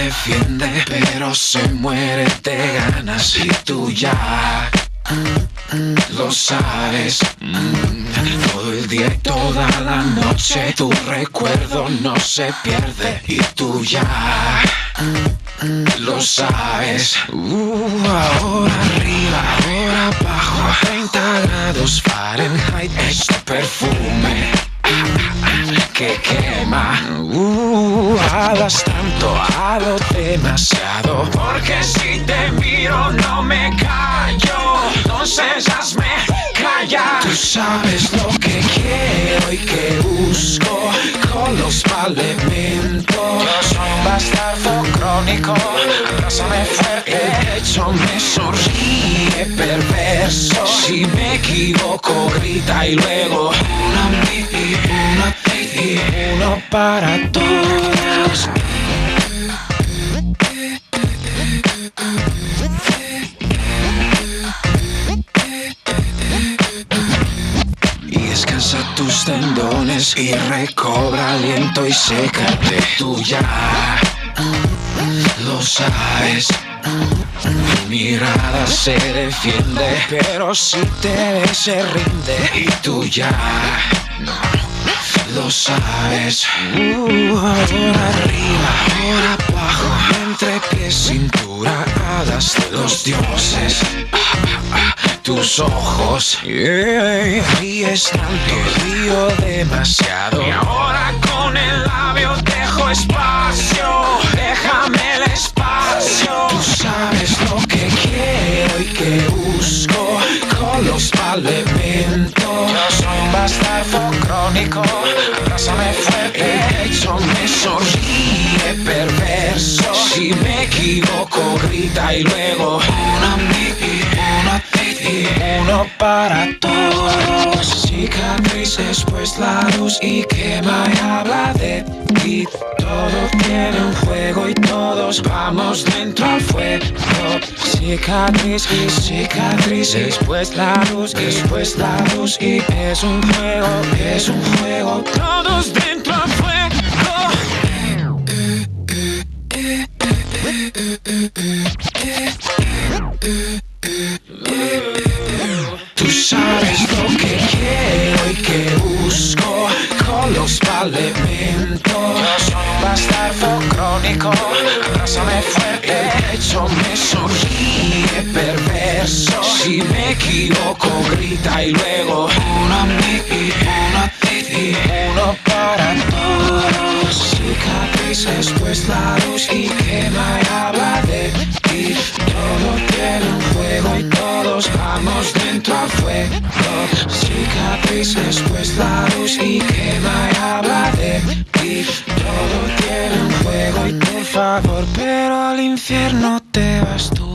defiende, pero se muere de ganas. Y tú ya lo sabes. Todo el día y toda la noche tu recuerdo no se pierde. Y tú ya lo sabes. Ahora arriba, ahora abajo, a 30 grados Fahrenheit. Este perfume que quema. Hablas tanto, hablo demasiado. Porque si te miro no me callo. Entonces hazme callar. Tú sabes lo que quiero y que busco con los elementos. Yo soy un bastardo crónico. Abrázame fuerte. El pecho me sonríe perverso. Si me equivoco grita y luego una mí y una y uno para todos. Y descansa tus tendones y recobra aliento y sécate. Tú ya lo sabes. Mi mirada se defiende, pero si te ves se rinde. Y tú ya lo sabes. Ahora arriba, ahora abajo, entre pies, cintura, alas de los dioses. Tus ojos, ríes tanto, río demasiado. Y ahora con el labio dejo espacio. Déjame el espacio. Tú sabes lo que quiero y que busco con los elementos. Yo soy un bastardo crónico. Abrázame fuerte. El pecho me sonríe perverso. Si me equivoco grita y luego una mí y una y uno para todos. Cicatrices pues la luz y quema y habla de ti. Todo tiene un juego y todos vamos dentro al fuego. Cicatrices, cicatrices pues la luz, después la luz y es un juego, todos dentro al fuego. Tú sabes lo que quiero y que busco con los elementos. Yo soy un bastardo crónico. Abrázame fuerte. El pecho me sonríe perverso. Si me equivoco grita y luego una mí y una y uno para todos. Cicatrices pues la luz y quema y habla de ti. Todo tiene un juego y todos vamos dentro al fuego. Cicatrices pues la luz y quema y habla de ti. Todo tiene un juego y por favor, pero al infierno te vas tú.